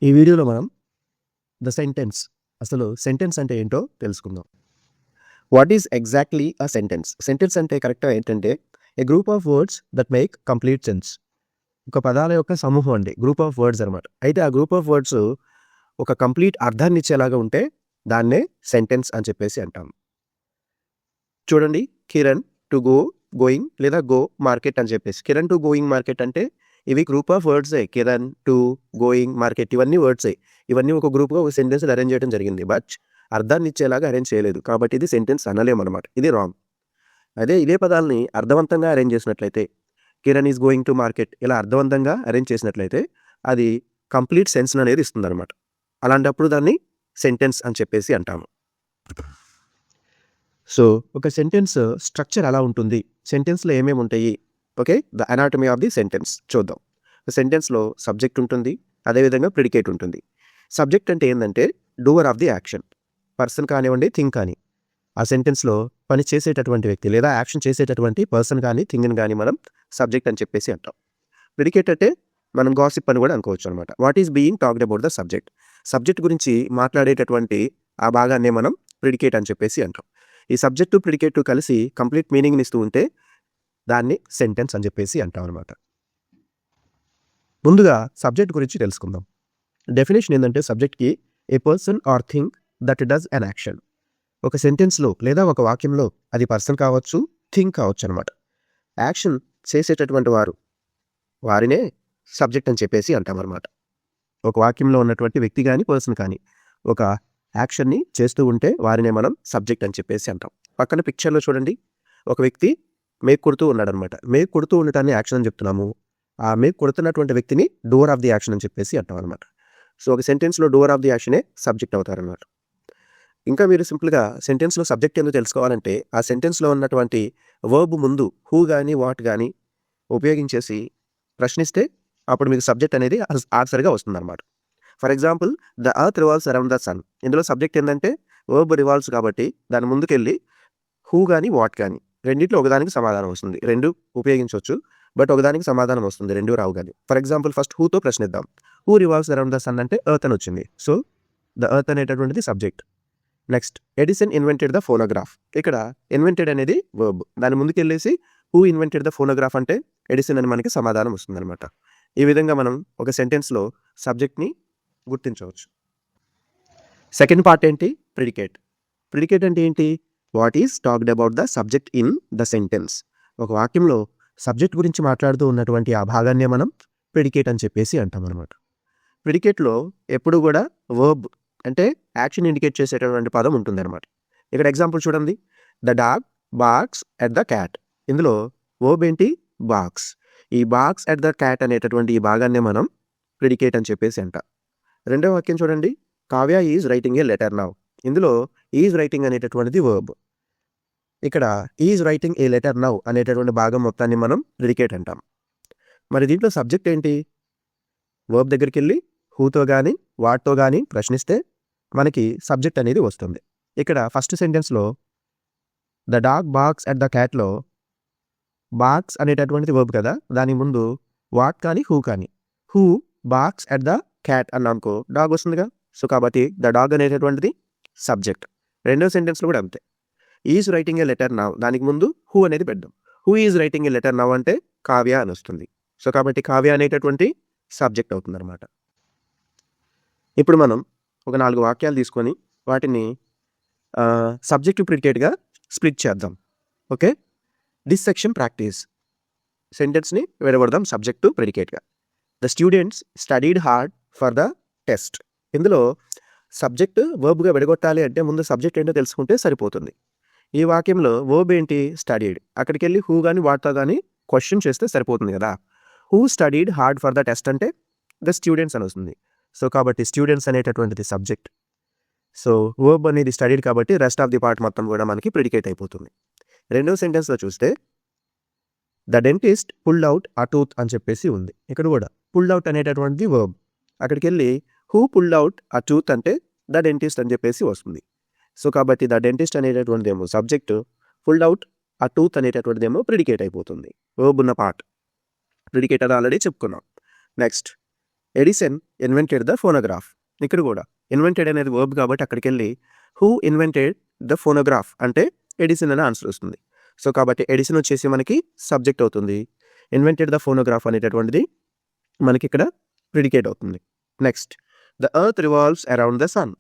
ఈ వీడియోలో మనం ద సెంటెన్స్ అసలు సెంటెన్స్ అంటే ఏంటో తెలుసుకుందాం. What is exactly a sentence? Sentence అంటే కరెక్ట్గా ఏంటంటే a group of words that make complete sense. ఒక పదాల యొక్క సమూహం అండి, గ్రూప్ ఆఫ్ వర్డ్స్ అనమాట. అయితే ఆ గ్రూప్ ఆఫ్ వర్డ్స్ ఒక కంప్లీట్ అర్థాన్ని ఇచ్చేలాగా ఉంటే దాన్నే సెంటెన్స్ అని చెప్పేసి అంటాం. చూడండి, కిరణ్ టు గోయింగ్ లేదా గో మార్కెట్ అని చెప్పేసి. కిరణ్ టు గోయింగ్ మార్కెట్ అంటే ఇవి గ్రూప్ ఆఫ్ వర్డ్సే. కిరణ్ టు గోయింగ్ మార్కెట్ ఇవన్నీ వర్డ్సే. ఇవన్నీ ఒక గ్రూప్గా ఒక సెంటెన్స్ అరేంజ్ చేయడం జరిగింది. బట్ అర్థాన్ని ఇచ్చేలాగా అరేంజ్ చేయలేదు, కాబట్టి ఇది సెంటెన్స్ అనలేమన్నమాట. ఇది రాంగ్. అదే ఇదే పదాలని అర్థవంతంగా అరేంజ్ చేసినట్లయితే, Kiran is going to market ఇలా అర్థవంతంగా అరేంజ్ చేసినట్లయితే అది కంప్లీట్ సెన్స్ అనేది ఇస్తుంది అనమాట. అలాంటప్పుడు దాన్ని సెంటెన్స్ అని చెప్పేసి అంటాము. సో ఒక సెంటెన్స్ స్ట్రక్చర్ ఎలా ఉంటుంది, సెంటెన్స్లో ఏమేమి ఉంటాయి, okay, the anatomy of the sentence చూద్దాం. సెంటెన్స్లో సబ్జెక్ట్ ఉంటుంది, అదేవిధంగా ప్రిడికేట్ ఉంటుంది. సబ్జెక్ట్ అంటే ఏంటంటే doer of the action, person కానివ్వండి థింగ్ కానీ. ఆ సెంటెన్స్లో పని చేసేటటువంటి వ్యక్తి లేదా యాక్షన్ చేసేటటువంటి పర్సన్ కానీ థింగ్ని కానీ మనం సబ్జెక్ట్ అని చెప్పేసి అంటాం. ప్రిడికేట్ అంటే మనం గాసిప్ అని కూడా అనుకోవచ్చు అనమాట. What is being talked about the subject, subject గురించి మాట్లాడేటటువంటి ఆ భాగాన్నే మనం ప్రిడికేట్ అని చెప్పేసి అంటాం. ఈ సబ్జెక్టు ప్రిడికేట్ కలిసి కంప్లీట్ మీనింగ్ని ఇస్తూ ఉంటే దాన్ని సెంటెన్స్ అని చెప్పేసి అంటాం అనమాట. ముందుగా సబ్జెక్ట్ గురించి తెలుసుకుందాం. డెఫినేషన్ ఏంటంటే సబ్జెక్ట్కి a person or thing that does an action. ఒక సెంటెన్స్లో లేదా ఒక వాక్యంలో అది పర్సన్ కావచ్చు, థింగ్ కావచ్చు అనమాట. యాక్షన్ చేసేటటువంటి వారినే సబ్జెక్ట్ అని చెప్పేసి అంటాం అనమాట. ఒక వాక్యంలో ఉన్నటువంటి వ్యక్తి కానీ పర్సన్ కానీ ఒక యాక్షన్ని చేస్తూ ఉంటే వారినే మనం సబ్జెక్ట్ అని చెప్పేసి అంటాం. పక్కన పిక్చర్లో చూడండి, ఒక వ్యక్తి మేక్ కొడుతూ ఉన్నాడు అనమాట. మేక్ కొడుతూ ఉండటాన్ని యాక్షన్ అని చెప్తున్నాము. ఆ మేక్ కొడుతున్నటువంటి వ్యక్తిని డోర్ ఆఫ్ ది యాక్షన్ అని చెప్పేసి అంటాం అనమాట. సో ఒక సెంటెన్స్లో డోర్ ఆఫ్ ది యాక్షనే సబ్జెక్ట్ అవుతారనమాట. ఇంకా మీరు సింపుల్గా సెంటెన్స్లో సబ్జెక్ట్ ఎందుకు తెలుసుకోవాలంటే ఆ సెంటెన్స్లో ఉన్నటువంటి వర్బ్ ముందు హూ కానీ వాట్ కానీ ఉపయోగించేసి ప్రశ్నిస్తే అప్పుడు మీకు సబ్జెక్ట్ అనేది ఆన్సర్గా వస్తుందన్నమాట. For example, the earth revolves around the sun. ఇందులో సబ్జెక్ట్ ఏంటంటే వర్బ్ రివాల్వ్స్ కాబట్టి దాని ముందుకెళ్ళి హూ కానీ వాట్ కానీ రెండిట్లో ఒకదానికి సమాధానం వస్తుంది. రెండు ఉపయోగించవచ్చు, బట్ ఒకదానికి సమాధానం వస్తుంది, రెండు రావు కానీ. ఫర్ ఎగ్జాంపుల్ ఫస్ట్ హూతో ప్రశ్నిద్దాం. Who revolves around the sun అంటే ఎర్త్ అని వచ్చింది. సో ద ఎర్త్ అనేటటువంటిది subject. Next, Edison invented the phonograph. ఇక్కడ ఇన్వెంటెడ్ అనేది వర్బ్, దాని ముందుకెళ్ళేసి హూ ఇన్వెంటెడ్ ద ఫోనోగ్రాఫ్ అంటే ఎడిసన్ అని మనకి సమాధానం వస్తుంది అనమాట. ఈ విధంగా మనం ఒక సెంటెన్స్లో సబ్జెక్ట్ని గుర్తించవచ్చు. సెకండ్ పార్ట్ ఏంటి? ప్రిడికేట్. ప్రిడికేట్ అంటే ఏంటి? What is talked about the subject in the sentence. ఒక వాక్యంలో సబ్జెక్ట్ గురించి మాట్లాడుతూ ఉన్నటువంటి ఆ భాగాన్నే మనం ప్రిడికేట్ అని చెప్పేసి అంటాం అనమాట. ప్రిడికేట్లో ఎప్పుడు కూడా వర్బ్ అంటే యాక్షన్ ఇండికేట్ చేసేటటువంటి పదం ఉంటుంది అనమాట. ఇక్కడ ఎగ్జాంపుల్ చూడండి, the dog barks at the cat. ఇందులో వర్బ్ ఏంటి? బార్క్స్. ఈ బార్క్స్ ఎట్ ద క్యాట్ అనేటటువంటి ఈ భాగాన్నే మనం ప్రిడికేట్ అని చెప్పేసి అంటాం. రెండో వాక్యం చూడండి, Kavya is writing a letter now. ఇందులో ఈజ్ రైటింగ్ అనేటటువంటిది వర్బ్. ఇక్కడ is writing a letter now అనేటటువంటి భాగం మొత్తాన్ని మనం ప్రిడికేట్ అంటాం. మరి దీంట్లో సబ్జెక్ట్ ఏంటి? వర్బ్ దగ్గరికి వెళ్ళి హూతో కానీ వాట్తో కానీ ప్రశ్నిస్తే మనకి సబ్జెక్ట్ అనేది వస్తుంది. ఇక్కడ ఫస్ట్ సెంటెన్స్లో the dog barks at the క్యాట్లో బార్క్స్ అనేటటువంటిది వర్బ్ కదా, దాని ముందు వాట్ కానీ హూ కానీ, who barks at the cat అన్నానుకో డాగ్ వస్తుందిగా. సో కాబట్టి ద డాగ్ అనేటటువంటిది సబ్జెక్ట్. రెండో సెంటెన్స్లో కూడా అంతే. Is writing a letter now, దానికి ముందు హూ అనేది పెడదాం. Who is writing a letter now అంటే కావ్య అని వస్తుంది. సో కాబట్టి కావ్య అనేటటువంటి సబ్జెక్ట్ అవుతుంది అనమాట. ఇప్పుడు మనం ఒక 4 వాక్యాలు తీసుకొని వాటిని సబ్జెక్ట్ ప్రిడికేట్గా స్ప్లిట్ చేద్దాం. Okay, this section practice. సెంటెన్స్ని విడగొడదాం సబ్జెక్టు ప్రిడికేట్గా. The students studied hard for the test. ఇందులో సబ్జెక్ట్ వర్బ్గా విడగొట్టాలి అంటే ముందు సబ్జెక్ట్ ఏంటో తెలుసుకుంటే సరిపోతుంది. ఈ వాక్యంలో వర్బ్ ఏంటి? స్టడీడ్. అక్కడికి వెళ్ళి హూ కానీ వాట్తో కానీ క్వశ్చన్ చేస్తే సరిపోతుంది కదా. Who studied hard for the test అంటే ద స్టూడెంట్స్ అని వస్తుంది. సో కాబట్టి స్టూడెంట్స్ అనేటటువంటిది సబ్జెక్ట్. సో వర్బ్ అనేది స్టడీడ్ కాబట్టి రెస్ట్ ఆఫ్ ది పార్ట్ మొత్తం కూడా మనకి ప్రిడికేట్ అయిపోతుంది. రెండో సెంటెన్స్లో చూస్తే the dentist pulled out a tooth అని చెప్పేసి ఉంది. ఇక్కడ కూడా పుల్డ్ అవుట్ అనేటటువంటిది వర్బ్. అక్కడికి వెళ్ళి who pulled out a tooth అంటే ద డెంటిస్ట్ అని చెప్పేసి వస్తుంది. సో కాబట్టి ద డెంటిస్ట్ అనేటటువంటిది ఏమో subject, pulled out a tooth అనేటటువంటిది ఏమో ప్రిడికేట్ అయిపోతుంది. వర్బ్ ఉన్న పార్ట్ ప్రిడికేట్ అని ఆల్రెడీ చెప్పుకున్నాం. Next, Edison invented the phonograph. ఇక్కడ కూడా ఇన్వెంటెడ్ అనేది వర్బ్ కాబట్టి అక్కడికి వెళ్ళి హూ ఇన్వెంటెడ్ ద ఫోనోగ్రాఫ్ అంటే ఎడిసన్ అనే ఆన్సర్ వస్తుంది. సో కాబట్టి ఎడిసన్ వచ్చేసి మనకి సబ్జెక్ట్ అవుతుంది. ఇన్వెంటెడ్ ద ఫోనోగ్రాఫ్ అనేటటువంటిది మనకి ఇక్కడ ప్రిడికేట్ అవుతుంది. Next the earth revolves around the sun.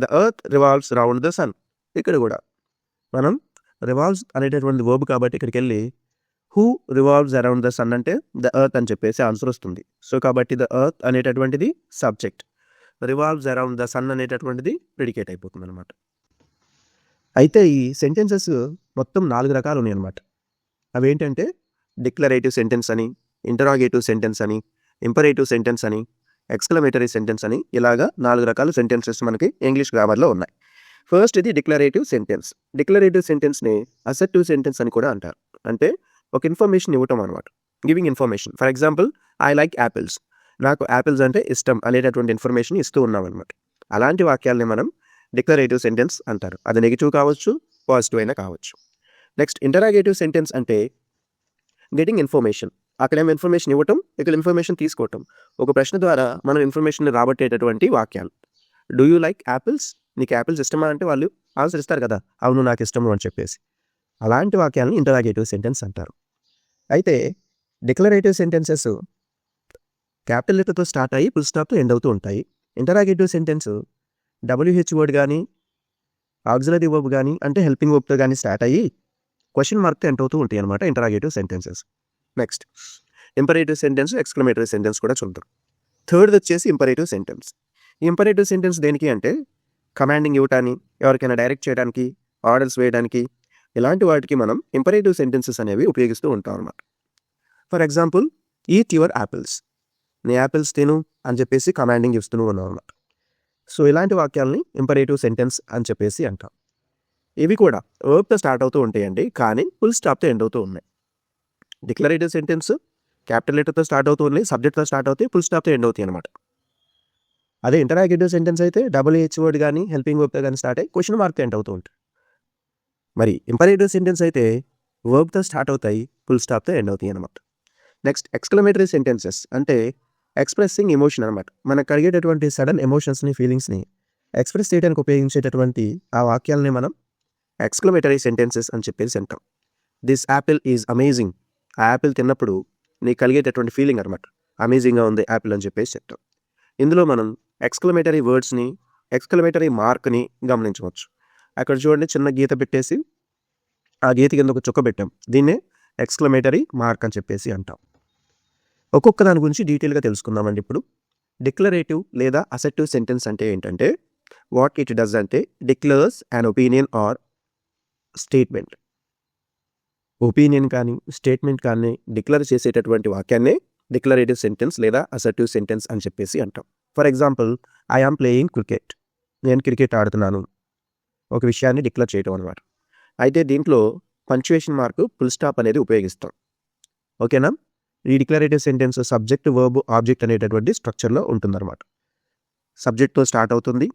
The earth revolves around the sun. ఇక్కడ కూడా మనం రివాల్వ్స్ అనేటటువంటి వర్బ్ కాబట్టి ఇక్కడికి వెళ్ళి who revolves around the sun అంటే ద ఎర్త్ అని చెప్పేసి ఆన్సర్ వస్తుంది. సో కాబట్టి ద ఎర్త్ అనేటటువంటిది subject, revolves around the sun అనేటటువంటిది ప్రిడికేట్ అయిపోతుంది అనమాట. అయితే ఈ సెంటెన్సెస్ మొత్తం 4 రకాలు ఉన్నాయి అనమాట. అవేంటంటే డిక్లరేటివ్ సెంటెన్స్ అని, ఇంటరాగేటివ్ సెంటెన్స్ అని, ఇంపరేటివ్ సెంటెన్స్ అని, ఎక్స్క్లమేటరీ సెంటెన్స్ అని, ఇలాగా 4 రకాల సెంటెన్సెస్ మనకి ఇంగ్లీష్ గ్రామర్లో ఉన్నాయి. ఫస్ట్ ఇది డిక్లరేటివ్ సెంటెన్స్. డిక్లరేటివ్ సెంటెన్స్ని అసర్టివ్ సెంటెన్స్ అని కూడా అంటారు. అంటే ఒక ఇన్ఫర్మేషన్ ఇవ్వటం అనమాట, giving information. For example I like apples, నాకు యాపిల్స్ అంటే ఇష్టం అనేటటువంటి ఇన్ఫర్మేషన్ ఇస్తూ ఉన్నాం అనమాట. అలాంటి వాక్యాలని మనం డిక్లరేటివ్ సెంటెన్స్ అంటారు. అది నెగిటివ్ కావచ్చు, పాజిటివ్ అయినా కావచ్చు. నెక్స్ట్ ఇంటరాగేటివ్ సెంటెన్స్ అంటే గెటింగ్ ఇన్ఫర్మేషన్. అక్కడేమో ఇన్ఫర్మేషన్ ఇవ్వటం, ఇక్కడ ఇన్ఫర్మేషన్ తీసుకోవటం. ఒక ప్రశ్న ద్వారా మనం ఇన్ఫర్మేషన్ రాబట్టేటటువంటి వాక్యాలు. డూ యూ లైక్ యాపిల్స్, నీకు యాపిల్స్ ఇష్టమా అంటే వాళ్ళు ఆన్సర్ ఇస్తారు కదా, అవును నాకు ఇష్టము అని చెప్పేసి. అలాంటి వాక్యాలను ఇంటరాగేటివ్ సెంటెన్స్ అంటారు. అయితే డిక్లరేటివ్ సెంటెన్సెస్ క్యాపిటల్ లెటర్తో స్టార్ట్ అయ్యి ఫుల్ స్టాప్తో ఎండ్ అవుతూ ఉంటాయి. ఇంటరాగేటివ్ సెంటెన్స్ WH వర్డ్ కానీ, ఆక్సిలరీ వర్బ్ కానీ, అంటే హెల్పింగ్ వర్బ్తో కానీ స్టార్ట్ అయ్యి క్వశ్చన్ మార్క్తో ఎండ్ అవుతూ ఉంటాయి అనమాట interrogative sentences. Next imperative sentence, exclamatory sentence కూడా చూద్దాం. థర్డ్ వచ్చేసి ఇంపరేటివ్ సెంటెన్స్. ఈ ఇంపరేటివ్ సెంటెన్స్ దేనికి అంటే కమాండింగ్ ఇవ్వటానికి, ఎవరికైనా డైరెక్ట్ చేయడానికి, ఆర్డర్స్ వేయడానికి, ఇలాంటి వాటికి మనం ఇంపరేటివ్ సెంటెన్సెస్ అనేవి ఉపయోగిస్తూ ఉంటాం అన్నమాట. For example eat your apples, నీ యాపిల్స్ తిను అని చెప్పేసి కమాండింగ్ ఇస్తూ ఉన్నాం అన్నమాట. సో ఇలాంటి వాక్యాలని ఇంపరేటివ్ సెంటెన్స్ అని చెప్పేసి అంటాం. ఇవి కూడా వర్బ్తో స్టార్ట్ అవుతూ ఉంటాయండి, కానీ ఫుల్ స్టాప్తో ఎండ్ అవుతూ ఉన్నాయి. డిక్లరేటివ్ సెంటెన్స్ క్యాపిటల్ లెటర్తో స్టార్ట్ అవుతూ ఉన్నాయి, సబ్జెక్ట్తో స్టార్ట్ అవుతాయి, ఫుల్ స్టాప్తో ఎండ్ అవుతాయి అనమాట. అదే ఇంటరాగేటివ్ సెంటెన్స్ అయితే WH వర్డ్ కానీ, హెల్పింగ్ వర్బ్తో కానీ స్టార్ట్ అయ్యి క్వశ్చన్ మార్క్తో ఎండ్ అవుతూ ఉంటాయి. మరి ఇంపరేటివ్ సెంటెన్స్ అయితే వర్బ్తో స్టార్ట్ అవుతాయి, ఫుల్ స్టాప్తో ఎండ్ అవుతాయి అనమాట. నెక్స్ట్ ఎక్స్క్లమేటరీ సెంటెన్సెస్ అంటే ఎక్స్ప్రెసింగ్ ఎమోషన్ అనమాట. మనకు కలిగేటటువంటి సడన్ ఎమోషన్స్ని, ఫీలింగ్స్ని ఎక్స్ప్రెస్ చేయడానికి ఉపయోగించేటటువంటి ఆ వాక్యాలని మనం ఎక్స్క్లమేటరీ సెంటెన్సెస్ అని చెప్పేసి అంటాం. దిస్ యాపిల్ ఈజ్ అమేజింగ్, ఆ యాపిల్ తిన్నప్పుడు నీకు కలిగేటటువంటి ఫీలింగ్ అనమాట, అమేజింగ్గా ఉంది యాపిల్ అని చెప్పేసి చెప్తాం. ఇందులో మనం ఎక్స్క్లమేటరీ వర్డ్స్ని, ఎక్స్క్లమేటరీ మార్క్ని గమనించవచ్చు. అక్కడ చూడండి, చిన్న గీత పెట్టేసి ఆ గీత కింద ఒక చుక్క పెట్టాం, దీన్నే ఎక్స్క్లమేటరీ మార్క్ అని చెప్పేసి అంటాం. ఒక్కొక్క దాని గురించి డీటెయిల్గా తెలుసుకుందామండి ఇప్పుడు. డిక్లరేటివ్ లేదా అసర్టివ్ సెంటెన్స్ అంటే ఏంటంటే వాట్ ఇట్ డస్ అంటే declares an opinion or statement. Opinion కానీ, స్టేట్మెంట్ కానీ డిక్లేర్ చేసేటటువంటి వాక్యాన్నే డిక్లరేటివ్ సెంటెన్స్ లేదా అసర్టివ్ సెంటెన్స్ అని చెప్పేసి అంటాం. For example I am playing cricket, నేను క్రికెట్ ఆడుతున్నాను, ఒక విషయాన్ని డిక్లేర్ చేయడం అనమాట. అయితే దీంట్లో పంక్చుయేషన్ మార్క్, ఫుల్ స్టాప్ అనేది ఉపయోగిస్తాం. ఓకేనా? ఈ declarative sentence subject, verb, object అనేటటువంటి స్ట్రక్చర్లో ఉంటుందన్నమాట. సబ్జెక్ట్తో స్టార్ట్ అవుతుంది,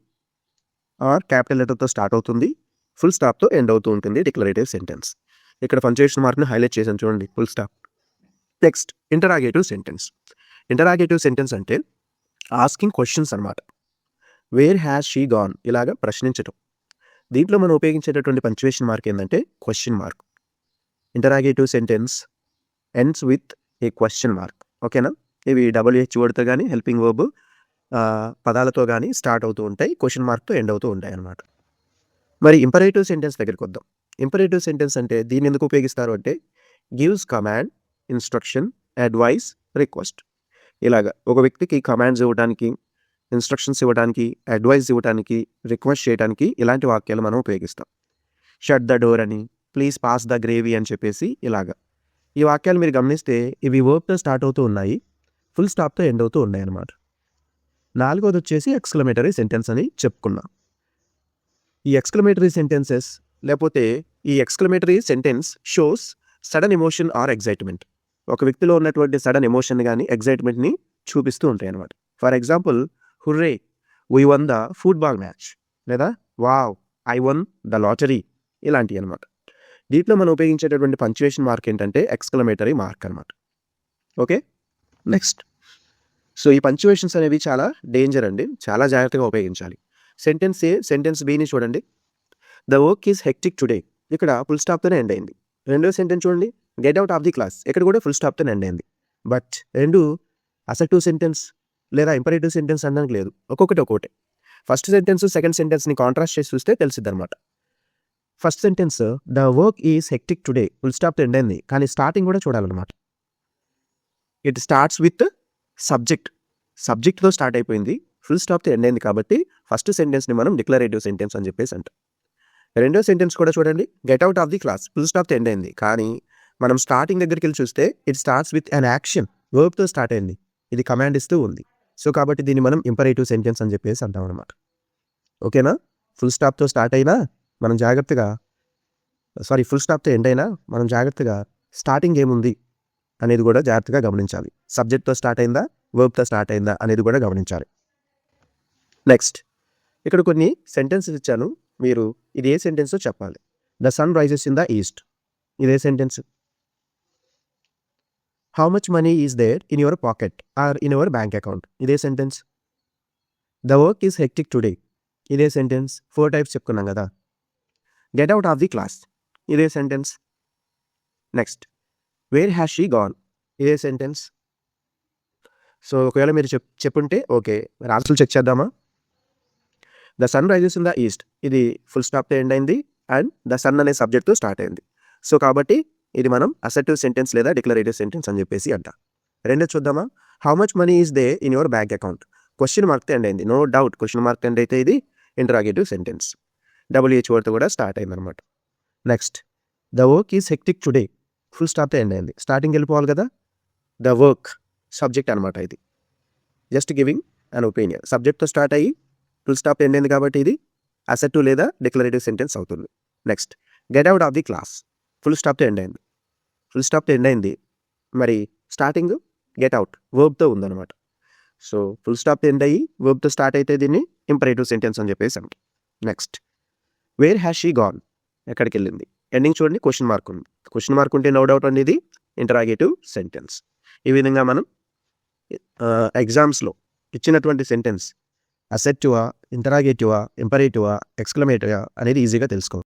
ఆర్ క్యాపిటల్ లెటర్తో స్టార్ట్ అవుతుంది, ఫుల్ స్టాప్తో ఎండ్ అవుతూ ఉంటుంది డిక్లరేటివ్ సెంటెన్స్. ఇక్కడ పంక్చుయేషన్ మార్క్ని హైలైట్ చేసాను చూడండి, full stop. Next interrogative sentence. Interrogative sentence అంటే ఆస్కింగ్ క్వశ్చన్స్ అనమాట. వేర్ హ్యాస్ షీ గాన్, ఇలాగా ప్రశ్నించటం. దీంట్లో మనం ఉపయోగించేటటువంటి పంక్చుయేషన్ మార్క్ ఏంటంటే question mark. Interrogative sentence ends with a question mark. ఓకేనా? ఇవి WH వర్డ్తో కానీ, హెల్పింగ్ వర్బ్ పదాలతో కానీ స్టార్ట్ అవుతూ ఉంటాయి, క్వశ్చన్ మార్క్తో ఎండ్ అవుతూ ఉంటాయి అన్నమాట. మరి ఇంపరేటివ్ సెంటెన్స్ దగ్గరికి వద్దాం. ఇంపరేటివ్ సెంటెన్స్ అంటే దీన్ని ఎందుకు ఉపయోగిస్తారు అంటే gives command, instruction, advice, request. ఇలాగా ఒక వ్యక్తికి కమాండ్స్ ఇవ్వడానికి, ఇన్స్ట్రక్షన్స్ ఇవ్వడానికి, అడ్వైస్ ఇవ్వడానికి, రిక్వెస్ట్ చేయడానికి ఇలాంటి వాక్యాలు మనం ఉపయోగిస్తాం. షట్ ద డోర్ అని, ప్లీజ్ పాస్ ద గ్రేవీ అని చెప్పేసి ఇలాగా. ఈ వాక్యాలు మీరు గమనిస్తే ఇవి వర్బ్తో స్టార్ట్ అవుతూ ఉన్నాయి, ఫుల్ స్టాప్తో ఎండ్ అవుతూ ఉన్నాయి అన్నమాట. 4వది వచ్చేసి ఎక్స్క్లమేటరీ సెంటెన్స్ అని చెప్పుకున్నాం. ఈ ఎక్స్క్లమేటరీ సెంటెన్సెస్ లేకపోతే ఈ exclamatory sentence shows sudden emotion are excitement. ఒక వ్యక్తిలో ఉన్నటువంటి సడన్ ఎమోషన్ కానీ, ఎగ్జైట్మెంట్ని చూపిస్తూ ఉంటాయి అన్నమాట. For example hurray we won the football match, లేదా wow I won the lottery, ఇలాంటివి అనమాట. దీంట్లో మనం ఉపయోగించేటటువంటి పంక్చుయేషన్ మార్క్ ఏంటంటే ఎక్స్క్లమేటరీ మార్క్ అనమాట. ఓకే? నెక్స్ట్ సో ఈ పంక్చువేషన్స్ అనేవి చాలా డేంజర్ అండి, చాలా జాగ్రత్తగా ఉపయోగించాలి. సెంటెన్స్ ఏ, సెంటెన్స్ బిని చూడండి. The work is hectic today, ఇక్కడ ఫుల్ స్టాప్తోనే ఎండ్ అయింది. రెండో సెంటెన్స్ చూడండి, get out of the class, ఇక్కడ కూడా ఫుల్ స్టాప్తో ఎండ్ అయింది. బట్ రెండు అసెక్టివ్ సెంటెన్స్ లేదా ఇంపరేటివ్ సెంటెన్స్ అనడానికి లేదు, ఒక్కొక్కటి. ఫస్ట్ సెంటెన్స్ సెకండ్ సెంటెన్స్ని కాంట్రాస్ట్ చేసి చూస్తే తెలిసిద్ది అనమాట. First sentence the work is hectic today, full స్టాప్తో ఎండ్ అయింది, కానీ స్టార్టింగ్ కూడా చూడాలన్నమాట. ఇట్ స్టార్ట్స్ విత్ సబ్జెక్ట్తో స్టార్ట్ అయిపోయింది, ఫుల్ స్టాప్తో ఎండ్ అయింది, కాబట్టి ఫస్ట్ సెంటెన్స్ని మనం డిక్లరేటివ్ సెంటెన్స్ అని చెప్పేసి అంటాం. రెండో సెంటెన్స్ కూడా చూడండి, get out of the class, full స్టాప్తో ఎండ్ అయింది, కానీ మనం స్టార్టింగ్ దగ్గరికి వెళ్ళి చూస్తే it starts with an action, వర్బ్తో స్టార్ట్ అయింది, ఇది కమాండ్ ఇస్తూ ఉంది. సో కాబట్టి దీన్ని మనం ఇంపరేటివ్ సెంటెన్స్ అని చెప్పేసి అంటాం అనమాట. ఓకేనా? ఫుల్ స్టాప్తో స్టార్ట్ అయినా మనం జాగ్రత్తగా, ఫుల్ స్టాప్తో ఎండ్ అయినా మనం జాగ్రత్తగా స్టార్టింగ్ ఏముంది అనేది కూడా జాగ్రత్తగా గమనించాలి. సబ్జెక్ట్తో స్టార్ట్ అయిందా, వర్బ్తో స్టార్ట్ అయిందా అనేది కూడా గమనించాలి. నెక్స్ట్, ఇక్కడ కొన్ని సెంటెన్సెస్ ఇచ్చాను, మీరు ఇది ఏ సెంటెన్సో చెప్పాలి. The sun rises in the east, ఇదే sentence. How much money is there in your pocket or in your bank account, ఇదే sentence. The work is hectic today, ఇదే సెంటెన్స్. 4 టైప్స్ చెప్పుకున్నాం కదా. Get out of the class, ఇదే sentence. Next, where has she gone, ఇదే sentence. So ఒకవేళ మీరు చెప్పుంటే okay, ఆన్సర్లు చెక్ చేద్దామా. The sun rises in the east, ఇది ఫుల్ స్టాప్తో ఎండ్ అయింది అండ్ ద సన్ అనే సబ్జెక్ట్తో స్టార్ట్ అయింది. సో కాబట్టి ఇది మనం అసెర్టివ్ సెంటెన్స్ లేదా డిక్లరేటివ్ సెంటెన్స్ అని చెప్పేసి అంట. రెండో చూద్దామా. How much money is there in your bank account, question మార్క్తో ఎండ్ అయింది, no doubt question mark end అయితే ఇది ఇంటరాగేటివ్ సెంటెన్స్, WH వర్డ్తో కూడా స్టార్ట్ అయింది అనమాట. Next, the work is hectic today, full స్టాప్తో ఎండ్ అయింది, స్టార్టింగ్ వెళ్ళిపోవాలి కదా. ద వర్క్ సబ్జెక్ట్ అనమాట, ఇది జస్ట్ గివింగ్ అన్ ఒపీనియన్, సబ్జెక్ట్తో స్టార్ట్ అయ్యి ఫుల్ స్టాప్ ఎండ్ అయింది కాబట్టి ఇది అసెర్టివ్ లేదా డిక్లరేటివ్ సెంటెన్స్ అవుతుంది. Next, get out of the class, full స్టాప్తో ఎండ్ అయింది, మరి స్టార్టింగ్ గెట్ అవుట్ వర్బ్తో ఉందన్నమాట. సో ఫుల్ స్టాప్తో ఎండ్ అయ్యి వర్బ్తో స్టార్ట్ అయితే దీన్ని ఇంపరేటివ్ సెంటెన్స్ అని చెప్పేసి అంటాం. Next, where has she gone, ఎక్కడికి వెళ్ళింది, ఎండింగ్ చూడండి క్వశ్చన్ మార్క్ ఉంది, క్వశ్చన్ మార్క్ ఉంటే నో డౌట్ అనేది ఇంటరాగేటివ్ సెంటెన్స్. ఈ విధంగా మనం ఎగ్జామ్స్లో ఇచ్చినటువంటి సెంటెన్స్ అసెర్టివా, ఇంటరాగేటివా, ఇంపరేటివా, ఎక్స్క్లమేటివా అనేది ఈజీగా తెలుసుకోవాలి.